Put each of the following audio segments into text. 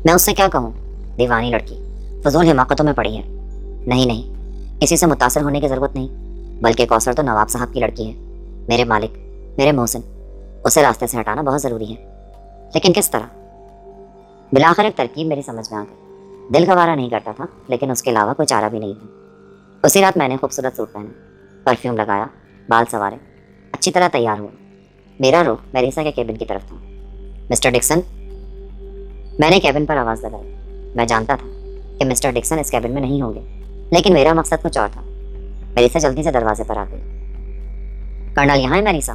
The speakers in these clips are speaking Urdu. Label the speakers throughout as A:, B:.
A: میں اس سے کیا کہوں؟ دیوانی لڑکی فضول حماقتوں میں پڑی ہے۔ نہیں، اسی سے متاثر ہونے کی ضرورت نہیں، بلکہ کوثر تو نواب صاحب کی لڑکی ہے، میرے مالک، میرے محسن۔ اسے راستے سے ہٹانا بہت ضروری ہے، لیکن کس طرح؟ بالآخر ایک ترکیب میری سمجھ میں آ گئی۔ دل گوارا نہیں کرتا تھا، لیکن اس کے علاوہ کوئی چارہ بھی نہیں تھا۔ اسی رات میں نے خوبصورت سوٹ پہنا، پرفیوم لگایا، بال سنوارے، اچھی طرح تیار ہوا۔ میرا رخ میریسا کے کیبن کی طرف تھا۔ مسٹر ڈکسن، میں نے کیبن پر آواز لگائی۔ میں جانتا تھا کہ مسٹر ڈکسن اس کیبن میں نہیں ہوں گے، لیکن میرا مقصد کچھ اور تھا۔ میریسا جلدی سے دروازے پر آ گئی۔ کرنل یہاں ہے میریسا؟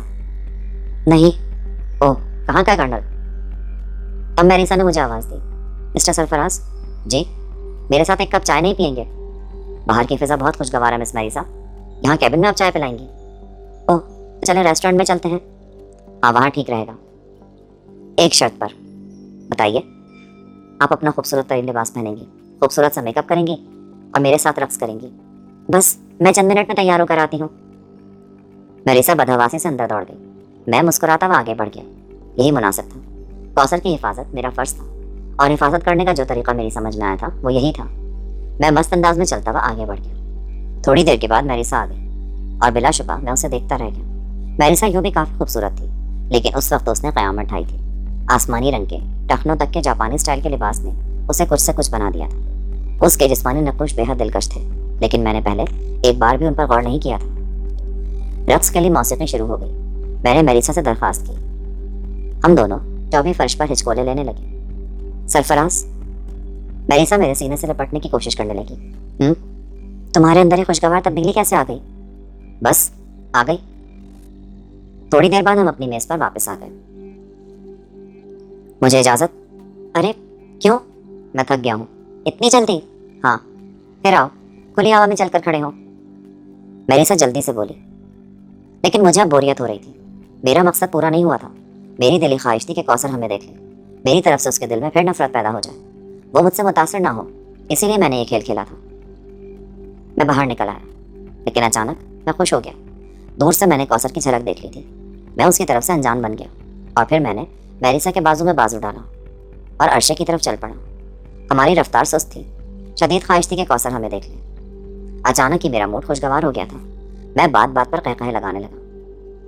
A: نہیں۔ اوہ، کہاں کا کرنل؟ اب میریسا نے مجھے آواز دی۔ مسٹر سرفراز؟ جی؟ میرے ساتھ ایک کپ چائے نہیں پئیں گے؟ باہر کی فضا بہت خوشگوار ہے مس میریسا، یہاں کیبن میں آپ چائے پلائیں گے؟ اوہ، چلیں ریسٹورنٹ میں چلتے ہیں۔ ہاں، وہاں ٹھیک رہے گا، ایک شرط پر۔ بتائیے۔ آپ اپنا خوبصورت ترین لباس پہنیں گی، خوبصورت سا میک اپ کریں گی اور میرے ساتھ رقص کریں گی۔ بس میں چند منٹ میں تیار ہو کر آتی ہوں۔ میریسا بدحواسی سے اندر دوڑ گئی۔ میں مسکراتا ہوا آگے بڑھ گیا۔ یہی مناسب تھا۔ کوثر کی حفاظت میرا فرض تھا، اور حفاظت کرنے کا جو طریقہ میری سمجھ میں آیا تھا وہ یہی تھا۔ میں مست انداز میں چلتا ہوا آگے بڑھ گیا۔ تھوڑی دیر کے بعد میریسا آ گئی، اور بلا شبہ میں اسے دیکھتا رہ گیا۔ میریسا یوں بھی کافی خوبصورت تھی، لیکن اس وقت اس نے قیامت ڈھائی تھی۔ آسمانی رنگ کے ٹخنوں تک کے جاپانی سٹائل کے لباس نے اسے کچھ سے کچھ بنا دیا تھا۔ اس کے جسمانی نقوش بے حد دلکش تھے، لیکن میں نے پہلے ایک بار بھی ان پر غور نہیں کیا تھا۔ رقص کے لیے موسیقی شروع ہو گئی۔ میں نے میریسا سے درخواست کی۔ ہم دونوں چوبی فرش پر ہچکولے لینے لگے۔ سرفراز؟ میریسا میرے سینے سے لپٹنے کی کوشش کرنے لگی۔ تمہارے اندر یہ خوشگوار تبدیلی کیسے آ گئی؟ بس آ گئی۔ تھوڑی دیر بعد ہم اپنی میز پر واپس آ گئے۔ مجھے اجازت؟ ارے کیوں؟ میں تھک گیا ہوں۔ اتنی جلدی؟ ہاں، پھر آؤ، کھلی ہوا میں چل کر کھڑے ہو۔ میریسا جلدی سے بولی۔ لیکن مجھے اب بوریت ہو رہی تھی۔ میرا مقصد پورا نہیں ہوا تھا۔ میری دلی خواہش تھی کہ کوثر ہمیں دیکھ لے، میری طرف سے اس کے دل میں پھر نفرت پیدا ہو جائے، وہ مجھ سے متاثر نہ ہو۔ اسی لیے میں نے یہ کھیل کھیلا تھا۔ میں باہر نکل آیا، لیکن اچانک میں خوش ہو گیا۔ دور سے میں نے کوثر کی جھلک دیکھ لی تھی۔ میں اس کی طرف سے انجان بن گیا، اور پھر میں نے میریسا کے بازو میں بازو ڈالا اور عرشے کی طرف چل پڑا۔ ہماری رفتار سست تھی، شدید خواہش تھی کہ کوثر ہمیں دیکھ لے۔ اچانک ہی میرا موڈ خوشگوار ہو گیا تھا۔ میں بات بات پر قہقہے لگانے لگا۔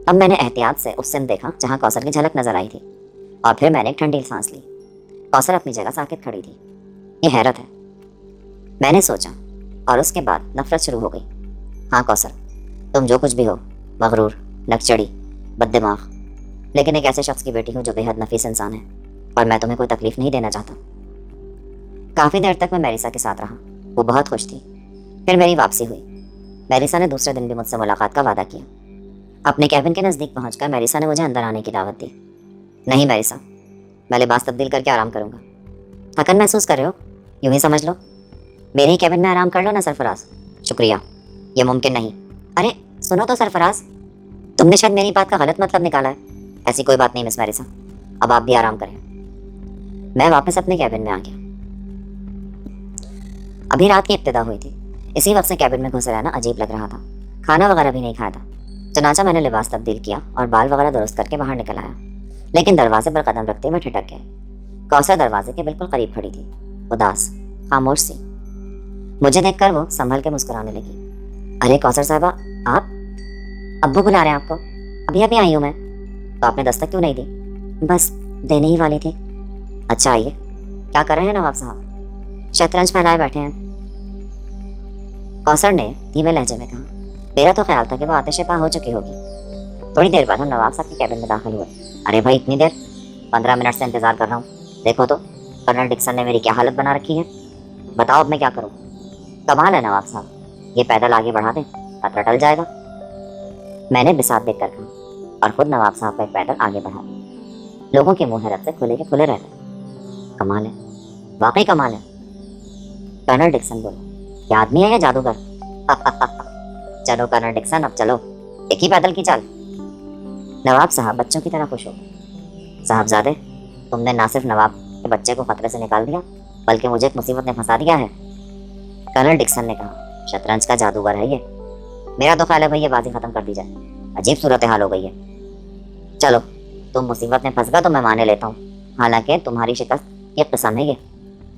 A: اب میں نے احتیاط سے اس سمت دیکھا جہاں کوثر کی جھلک نظر آئی تھی، اور پھر میں نے ایک ٹھنڈی سانس لی۔ کوثر اپنی جگہ ساکت کھڑی تھی۔ یہ حیرت ہے، میں نے سوچا، اور اس کے بعد نفرت شروع ہو گئی۔ ہاں کوثر، تم جو کچھ بھی ہو، مغرور، نکچڑی، بد دماغ، لیکن ایک ایسے شخص کی بیٹی ہوں جو بے حد نفیس انسان ہے، اور میں تمہیں کوئی تکلیف نہیں دینا چاہتا۔ کافی دیر تک میں میریسا کے ساتھ رہا۔ وہ بہت خوش تھی۔ پھر میری واپسی ہوئی۔ میریسا نے دوسرے دن بھی مجھ سے ملاقات کا وعدہ کیا۔ اپنے کیبن کے نزدیک پہنچ کر میریسا نے مجھے اندر آنے کی دعوت دی۔ نہیں میریسا، میں لباس تبدیل کر کے آرام کروں گا۔ تھکن محسوس کر رہے ہو؟ یوں ہی سمجھ لو، میرے ہی کیبن میں آرام کر لو نا سرفراز۔ شکریہ، یہ ممکن نہیں۔ ارے سنو تو سرفراز، تم نے شاید میری بات کا غلط مطلب نکالا ہے۔ ایسی کوئی بات نہیں مس میریسا، اب آپ بھی آرام کریں۔ میں واپس اپنے کیبن میں آ گیا۔ ابھی رات کی ابتدا ہوئی تھی، اسی وقت سے کیبن میں گھسے رہنا عجیب لگ رہا تھا۔ کھانا وغیرہ بھی نہیں کھایا تھا، چنانچہ میں نے لباس تبدیل کیا اور بال وغیرہ درست کر کے باہر نکل آیا، لیکن دروازے پر قدم رکھتے میں ٹھٹک گئے۔ کوثر دروازے کے بالکل قریب کھڑی تھی، اداس، خاموش سی۔ مجھے دیکھ کر وہ سنبھل کے مسکرانے لگی۔ ارے کوثر صاحبہ، آپ؟ ابو بلا رہے ہیں آپ کو؟ ابھی ابھی آئی ہوں میں۔ تو آپ نے دستک کیوں نہیں دی؟ بس دینے ہی والی تھی۔ اچھا آئیے، کیا کر رہے ہیں نواب صاحب؟ شطرنج پھیلائے بیٹھے ہیں، کوثر نے دھیمے لہجے میں کہا۔ میرا تو خیال تھا کہ وہ آتش پا ہو چکی ہوگی۔ تھوڑی دیر بعد ہم نواب صاحب کے کیبن میں داخل ہوئے۔ ارے بھائی اتنی دیر؟ 15 منٹ سے انتظار کر رہا ہوں۔ دیکھو تو کرنل ڈکسن نے میری کیا حالت بنا رکھی ہے۔ بتاؤ اب میں کیا کروں؟ کمال ہے نواب صاحب، یہ پیدل آگے بڑھا دیں، خطرہ ٹل جائے گا۔ میں نے بساط دیکھ کر کہا، اور خود نواب صاحب کا ایک پیدل آگے بڑھا دیا۔ لوگوں کے منہ حیرت سے کھلے کے کھلے رہتے۔ کمال ہے، واقعی کمال ہے، کرنل ڈکسن بولا۔ یہ آدمی ہے یا جادوگر؟ چلو کرنل ڈکسن، اب چلو، ایک ہی پیدل کی چال۔ نواب صاحب بچوں کی طرح خوش ہو گئے۔ صاحبزادے، تم نے نہ صرف نواب کے بچے کو خطرے سے نکال دیا، بلکہ مجھے ایک مصیبت میں پھنسا دیا ہے۔ کرنل ڈکسن نے کہا، شطرنج کا جادوگر ہے یہ۔ میرا تو خیال ہے بھائی یہ بازی ختم کر دی جائے، عجیب صورتحال ہو گئی ہے۔ چلو، تم مصیبت میں پھنس گا تو میں مانے لیتا ہوں، حالانکہ تمہاری شکست ایک قسم ہے یہ۔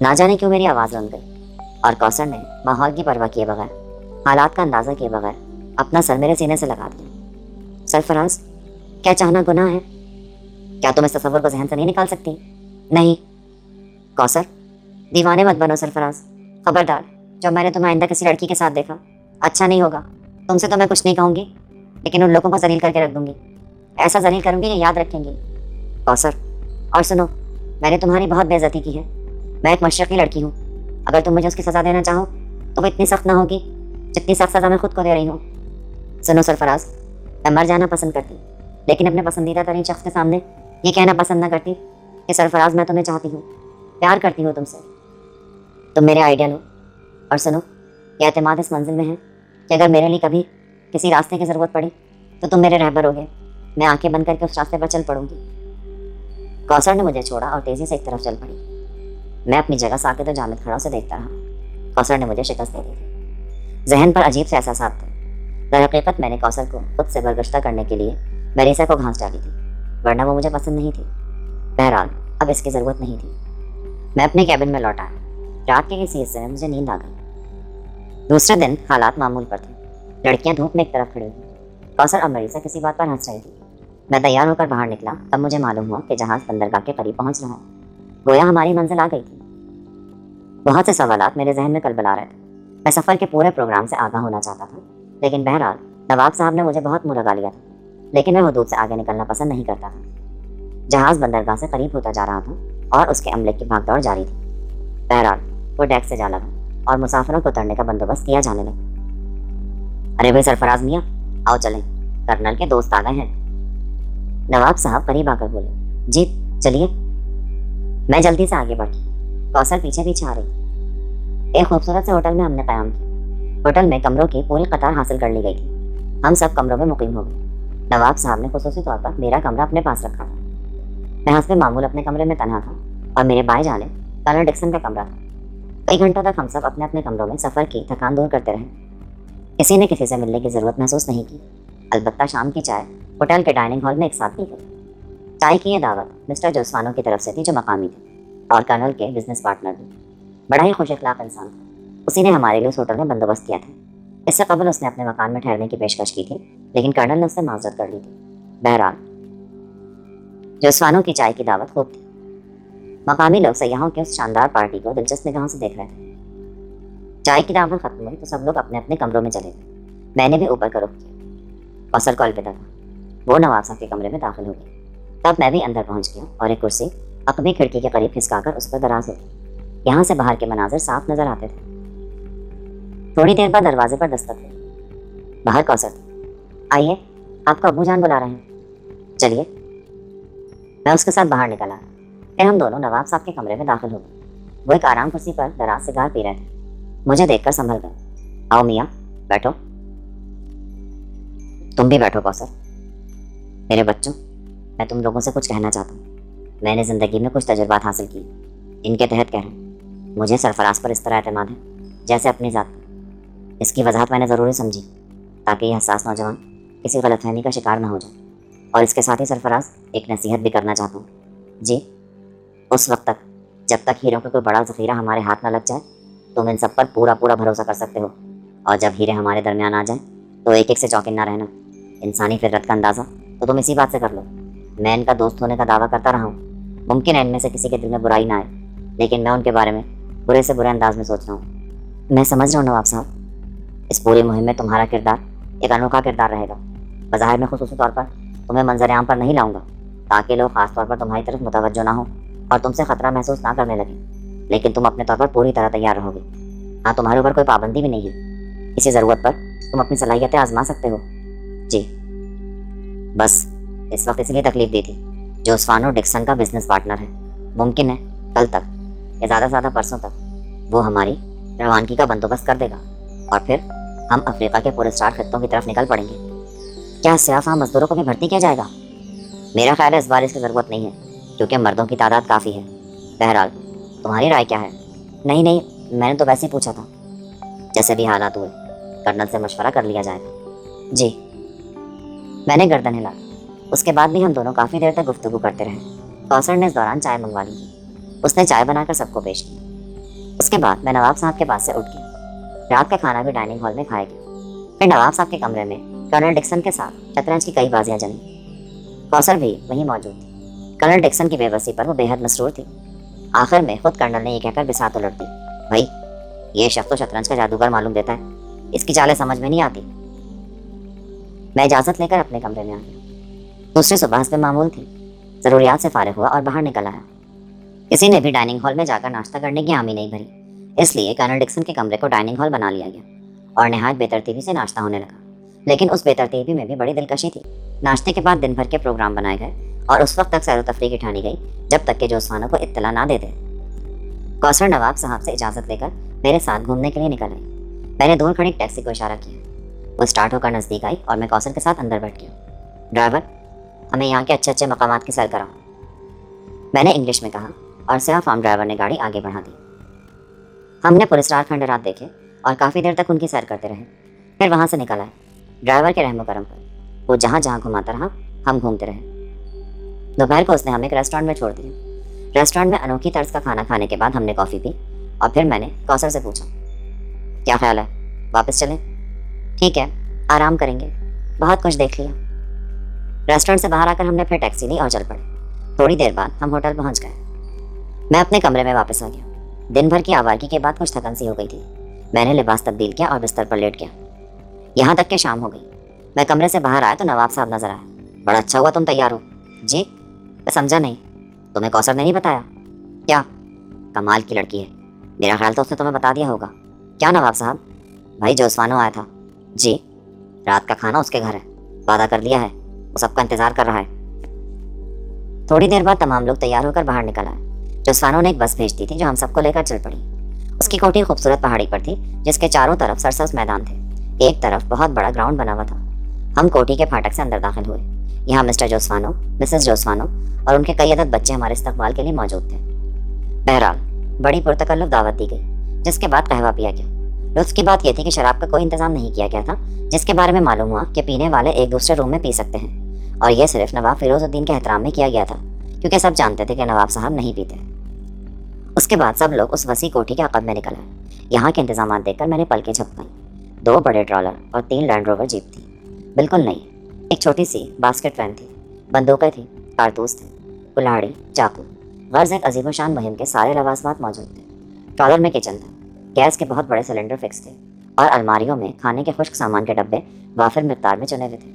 A: نہ جانے کیوں میری آواز رنگ گئی اور کوثر نے ماحول کی پرواہ کیے بغیر، حالات کا اندازہ کیے بغیر اپنا سر میرے سینے سے لگا دیا۔ سرفراز، کیا چاہنا گناہ ہے؟ کیا تم اس تصور کو ذہن سے نہیں نکال سکتی؟ نہیں۔ کوثر، دیوانے مت بنو سرفراز، خبردار، جب میں نے تمہیں آئندہ کسی لڑکی کے ساتھ دیکھا اچھا نہیں ہوگا۔ تم سے تو میں کچھ نہیں کہوں گی، لیکن ان لوگوں کو ذلیل کر کے رکھ دوں گی، ایسا ذلیل کروں گی کہ یاد رکھیں گی۔ کوثر، اور سنو، میں نے تمہاری بہت بے عزتی کی ہے، میں ایک مشرقی لڑکی ہوں، اگر تم مجھے اس کی سزا دینا چاہو تو وہ اتنی سخت نہ ہوگی جتنی سخت سزا میں خود کو دے رہی ہوں۔ سنو سرفراز، میں مر جانا پسند کرتی، لیکن اپنے پسندیدہ ترین شخص کے سامنے یہ کہنا پسند نہ کرتی کہ سرفراز میں تمہیں چاہتی ہوں، پیار کرتی ہوں تم سے، تم میرے آئیڈیل ہو۔ اور سنو، یہ اعتماد اس منزل میں ہے کہ اگر میرے لیے کبھی کسی راستے کی ضرورت پڑی تو تم میرے رہبر ہوگے، میں آنکھیں بند کر کے اس راستے پر چل پڑوں گی۔ کوثر نے مجھے چھوڑا اور تیزی سے ایک طرف چل پڑی۔ میں اپنی جگہ ساکت و جامد کھڑا اسے دیکھتا رہا۔ کوثر نے مجھے شکست دے دی تھی، ذہن پر عجیب سے احساسات تھے۔ در حقیقت میں نے کوثر کو خود سے برگشتہ کرنے کے لیے میریسا کو گھانس ڈالی تھی، ورنہ وہ مجھے پسند نہیں تھی۔ بہرحال اب اس کی ضرورت نہیں تھی۔ میں اپنے کیبن میں لوٹا، رات کے کسی حصے میں مجھے نیند آ گئی۔ دوسرے دن حالات معمول پر تھے، لڑکیاں دھوپ میں ایک طرف کھڑی ہوئی، کوثر اور مریسا کسی بات پر ہنس رہی تھی۔ میں تیار ہو کر باہر نکلا، تب مجھے معلوم ہوا کہ جہاز بندرگاہ کے قریب پہنچ رہا ہے، گویا ہماری منزل آ گئی تھی۔ بہت سے سوالات میرے ذہن میں کلبلا رہے تھے، میں سفر کے پورے پروگرام سے آگاہ ہونا چاہتا تھا، لیکن بہرحال نواب صاحب نے مجھے بہت منہ لگا لیا تھا، لیکن میں حدود سے آگے نکلنا پسند نہیں کرتا تھا۔ جہاز بندرگاہ سے قریب ہوتا جا رہا تھا اور اس کے عملے کی بھاگ دوڑ جاری تھی۔ بہرحال وہ ڈیک سے جا لگا اور مسافروں کو اترنے کا بندوبست کیا جانے لگا۔ ارے بھائی سرفراز میاں، آؤ چلیں، کرنل کے دوست آ گئے ہیں۔ نواب صاحب قریب آ کر بولے، جی چلیے۔ میں جلدی سے آگے بڑھی، کوثر پیچھے پیچھے آ رہی۔ ایک خوبصورت سے ہوٹل میں ہم نے قیام کیا۔ ہوٹل میں کمروں کی پوری قطار حاصل کر لی گئی تھی، ہم سب کمروں میں مقیم ہو گئے۔ نواب صاحب نے خصوصی طور پر میرا کمرہ اپنے پاس رکھا تھا۔ میں حسب معمول اپنے کمرے میں تنہا تھا اور میرے بائیں جانب کرنل ڈکسن کا کمرہ تھا۔ کئی گھنٹوں تک ہم سب اپنے اپنے کمروں میں سفر کی تھکان دور کرتے رہے، کسی نے کسی سے ملنے کی ضرورت محسوس نہیں کی۔ البتہ شام کی چائے ہوٹل کے ڈائننگ ہال میں ایک ساتھ پی گئی۔ چائے کی یہ دعوت مسٹر جوسوانو کی طرف سے تھی جو مقامی تھے اور کرنل کے بزنس پارٹنر بھی، بڑا ہی خوش اخلاق انسان تھا۔ اسی نے ہمارے لیے اس ہوٹل میں بندوبست کیا تھا۔ اس سے قبل اس نے اپنے مکان میں ٹھہرنے کی پیشکش کی تھی، لیکن کرنل نے اس سے معذرت کر لی تھی۔ بہرحال جوسوانو کی چائے کی دعوت خوب تھی۔ مقامی لوگ سیاحوں کی اس شاندار پارٹی کو دلچسپ نگاہوں سے دیکھ رہے تھے۔ چائے کی دعوت ختم ہوئی تو سب لوگ اپنے اپنے کمروں میں چلے گئے۔ میں نے بھی اوپر کا رخ کیا، کوثر کو الوداع کہا۔ وہ نواب صاحب کے کمرے میں داخل ہو گئی، تب میں بھی اندر پہنچ گیا اور ایک کرسی عقبی کھڑکی کے قریب کھسکا کر اس پر دراز ہو گئی۔ یہاں سے باہر کے مناظر صاف نظر آتے تھے۔ تھوڑی دیر بعد دروازے پر دستک ہوئی، باہر کوثر تھی۔ آئیے، آپ کو ابو جان بلا رہے ہیں، چلیے۔ میں اس کے ساتھ باہر نکلا، پھر ہم دونوں نواب صاحب کے کمرے میں داخل ہو گئے۔ وہ ایک آرام کرسی پر دراز سگار پی رہے تھے، مجھے دیکھ کر سنبھل گئے۔ آؤ میاں بیٹھو۔ تم بھی بیٹھو کوثر۔ میرے بچوں، میں تم لوگوں سے کچھ کہنا چاہتا ہوں۔ میں نے زندگی میں کچھ تجربات حاصل کی، ان کے تحت کہہ رہا ہوں۔ مجھے سرفراز پر اس طرح اعتماد ہے جیسے اپنی ذات پر۔ اس کی وضاحت میں نے ضروری سمجھی تاکہ یہ حساس نوجوان کسی غلط فہمی کا شکار نہ ہو جائے، اور اس کے ساتھ ہی سرفراز ایک نصیحت بھی کرنا چاہتا ہوں۔ جی، اس وقت تک جب تک ہیروں کا کوئی بڑا ذخیرہ ہمارے ہاتھ نہ لگ جائے تم ان سب پر پورا بھروسہ کر سکتے ہو، اور جب ہیرے ہمارے درمیان آ جائیں تو ایک ایک سے چوکن نہ رہنا۔ انسانی فطرت کا اندازہ تو تم اسی بات سے کر لو، میں ان کا دوست ہونے کا دعویٰ کرتا رہا ہوں۔ ممکن ہے ان میں سے کسی کے دل میں برائی نہ آئے، لیکن میں ان کے بارے میں برے سے برے انداز میں سوچ رہا ہوں۔ میں سمجھ رہا ہوں نواب صاحب، اس پوری مہم میں تمہارا کردار ایک انوکھا کردار رہے گا۔ بظاہر میں خصوصی طور پر تمہیں منظر عام پر نہیں لاؤں گا تاکہ لوگ خاص طور پر تمہاری طرف متوجہ نہ ہوں اور تم سے خطرہ محسوس نہ کرنے لگیں، لیکن تم اپنے طور پر پوری طرح تیار رہو گے۔ ہاں، تمہارے اوپر کوئی پابندی بھی نہیں ہے، کسی ضرورت پر تم اپنی صلاحیتیں آزما سکتے ہو۔ جی، بس اس وقت اس لیے تکلیف دی تھی، جوسوانو ڈکسن کا بزنس پارٹنر ہے۔ ممکن ہے کل تک یا زیادہ سے زیادہ پرسوں تک وہ ہماری روانگی کا بندوبست کر دے گا، اور پھر ہم افریقہ کے پورے اسٹار خطوں کی طرف نکل پڑیں گے۔ کیا سیاہ فام مزدوروں کو بھی بھرتی کیا جائے گا؟ میرا خیال ہے اس بار اس کی ضرورت نہیں ہے، کیونکہ مردوں کی تعداد کافی ہے۔ بہرحال تمہاری رائے کیا ہے؟ نہیں، میں نے تو ویسے ہی پوچھا تھا۔ جیسے بھی حالات ہوئے کرنل سے مشورہ کر لیا جائے گا۔ جی، میں نے گردن ہلا۔ اس کے بعد بھی ہم دونوں کافی دیر تک گفتگو کرتے رہے۔ کوثر نے اس دوران چائے منگوا لی تھی، اس نے چائے بنا کر سب کو پیش کی۔ اس کے بعد میں نواب صاحب کے پاس سے اٹھ گئی۔ رات کا کھانا بھی ڈائننگ ہال میں کھایا گیا۔ پھر نواب صاحب کے کمرے میں کرنل ڈکسن کے ساتھ شطرنج کی کئی بازیاں جمی۔ کوثر بھی وہیں موجود تھی۔ کرنل ڈکسن کی بے بسی پر وہ بے حد مسرور تھی۔ آخر میں خود کرنل نے یہ کہہ کر بساط الٹ دی، بھائی یہ شخص تو شطرنج کا جادوگر معلوم دیتا ہے، اس کی چالیں سمجھ میں نہیں آتی۔ میں اجازت لے کر اپنے کمرے میں آ گیا۔ دوسری صبح حسب معمول تھی، ضروریات سے فارغ ہوا اور باہر نکل آیا۔ کسی نے بھی ڈائننگ ہال میں جا کر ناشتہ کرنے کی حامی نہیں بھری، اس لیے کرنل ڈکسن کے کمرے کو ڈائننگ ہال بنا لیا گیا اور نہایت بے ترتیبی سے ناشتہ ہونے لگا۔ لیکن اس بے ترتیبی میں بھی بڑی دلکشی تھی۔ ناشتے کے بعد دن بھر کے پروگرام بنائے گئے اور اس وقت تک سیر و تفریح کی ٹھانی گئی جب تک کہ جوسوانوں کو اطلاع نہ دے دے۔ کوثر نواب صاحب سے اجازت لے کر میرے ساتھ گھومنے کے لیے نکل آئی۔ میں نے دور کھڑی ایک ٹیکسی کو اشارہ کیا، وہ اسٹارٹ ہو کر نزدیک آئی اور میں کوثر کے ساتھ اندر بیٹھ گیا۔ ڈرائیور، ہمیں یہاں کے اچھے مقامات کی سیر کراؤ، میں نے انگلش میں کہا اور سیاہ فام ڈرائیور نے گاڑی آگے بڑھا دی۔ ہم نے پرستار کھنڈرات دیکھے اور کافی دیر تک ان کی سیر کرتے رہے، پھر وہاں سے نکل آئے۔ ڈرائیور کے رحم و کرم پر وہ جہاں جہاں گھماتا رہا، ہم گھومتے رہے۔ دوپہر کو اس نے ہمیں ایک ریسٹورینٹ میں چھوڑ دیا۔ ریسٹورینٹ میں انوکھی طرز کا کھانا کھانے کے بعد ہم نے کافی پی اور پھر میں نے کوثر سے پوچھا، کیا خیال ہے واپس چلیں؟ ٹھیک ہے، آرام کریں گے، بہت کچھ دیکھ لیا۔ ریسٹورینٹ سے باہر آ کر ہم نے پھر ٹیکسی لی اور چل پڑے۔ تھوڑی دیر بعد ہم ہوٹل پہنچ گئے۔ میں اپنے کمرے میں واپس آ گیا۔ دن بھر کی آوارگی کے بعد کچھ تھکن سی ہو گئی تھی۔ میں نے لباس تبدیل کیا اور بستر پر لیٹ گیا۔ یہاں تک کہ شام ہو گئی۔ میں کمرے سے باہر آیا تو نواب صاحب نظر آئے۔ بڑا اچھا ہوا تم تیار ہو۔ جی؟ میں سمجھا نہیں، تمہیں کوثر نے نہیں بتایا؟ کیا؟ کمال کی لڑکی ہے، میرا خیال تو اس نے تمہیں بتا دیا ہوگا۔ کیا نواب صاحب؟ بھائی جوسوانو آیا تھا۔ جی؟ رات کا کھانا اس کے گھر ہے، وعدہ کر لیا ہے، وہ سب کا انتظار کر رہا ہے۔ تھوڑی دیر بعد تمام لوگ تیار ہو کر باہر نکل آئے۔ جوسوانو نے ایک بس بھیج دی تھی جو ہم سب کو لے کر چل پڑی۔ اس کی کوٹھی خوبصورت پہاڑی پر تھی جس کے چاروں طرف سرسبز میدان تھے۔ ایک طرف بہت بڑا گراؤنڈ بنا ہوا تھا۔ ہم کوٹھی کے پھاٹک سے اندر داخل ہوئے۔ یہاں مسٹر جوسوانو، مسز جوسوانو اور ان کے کئی عدد بچے ہمارے استقبال کے لیے موجود تھے۔ بہرحال بڑی پرتکلف دعوت دی گئی جس کے بعد قہوہ پیا گیا۔ لطف کی بات یہ تھی کہ شراب کا کوئی انتظام نہیں کیا گیا تھا، جس کے بارے میں معلوم ہوا کہ پینے والے ایک دوسرے روم میں پی سکتے ہیں، اور یہ صرف نواب فیروز الدین کے احترام میں کیا گیا تھا کیونکہ سب جانتے تھے کہ نواب صاحب نہیں پیتے۔ اس کے بعد سب لوگ اس وسیع کوٹھی کے عقب میں نکل آئے۔ یہاں کے انتظامات دیکھ کر میں نے پلکیں جھپکائیں۔ 2 بڑے ٹرالر اور 3 لینڈ روور جیپ تھی، بالکل نئی۔ ایک چھوٹی سی باسکٹ وین تھی، بندوقیں تھیں، کارتوس تھے، کلاڑی، چاقو، غرض ایک عظیم و شان مہم کے سارے لوازمات موجود تھے۔ ٹرالر میں کچن تھا، گیس کے بہت بڑے سلنڈر فکس تھے اور الماریوں میں کھانے کے خشک سامان کے ڈبے وافر مقدار میں چنے ہوئے تھے۔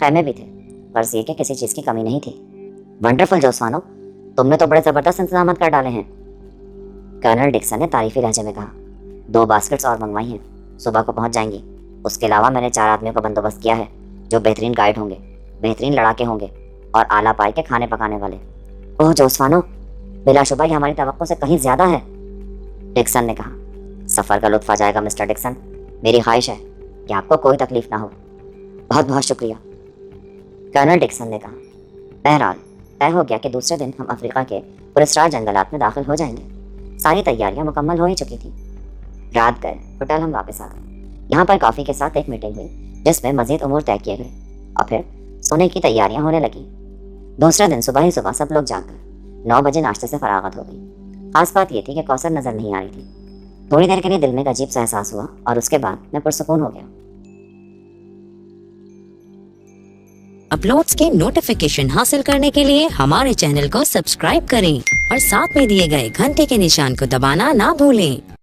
A: خیمے بھی تھے، غرض یہ کہ کسی چیز کی کمی نہیں تھی۔ ونڈرفل جوسوانو، تم نے تو بڑے زبردست انتظامات کر ڈالے ہیں، کرنل ڈکسن نے تعریفی لہجے میں کہا۔ 2 باسکٹس اور منگوائی ہیں، صبح کو پہنچ جائیں گی۔ اس کے علاوہ میں نے 4 آدمیوں کا بندوبست کیا ہے جو بہترین گائیڈ ہوں گے، بہترین لڑاکے ہوں گے اور اعلیٰ پائی کے کھانے پکانے والے۔ اوہ جوسوانو، بلا شبہ یہ ہماری توقع سے کہیں زیادہ ہے، ڈکسن نے کہا۔ سفر کا لطف آ جائے گا مسٹر ڈکسن، میری خواہش ہے کہ آپ کو کوئی تکلیف نہ ہو۔ بہت بہت شکریہ، کرنل ڈکسن نے کہا۔ بہرحال طے ہو گیا کہ دوسرے دن ہم افریقہ کے پراسرار جنگلات میں داخل ہو جائیں گے۔ ساری تیاریاں مکمل ہو ہی چکی تھیں۔ رات گئے، ہوٹل ہم واپس آ گئے۔ یہاں پر کافی کے ساتھ ایک میٹنگ ہوئی جس میں مزید امور طے کیے گئے اور پھر سونے کی تیاریاں ہونے لگیں۔ دوسرے دن صبح ہی صبح سب لوگ جاگ کر 9 بجے ناشتے سے فراغت ہو گئی۔ خاص بات یہ تھی کہ کوثر نظر نہیں آ رہی تھی۔ تھوڑی دیر کے لیے دل میں ایک عجیب سا احساس ہوا اور اس کے بعد میں پرسکون ہو گیا۔
B: اپلوڈز کے نوٹیفیکیشن حاصل کرنے کے لیے ہمارے چینل کو سبسکرائب کریں اور ساتھ میں دیے گئے گھنٹے کے نشان کو دبانا نہ بھولیں۔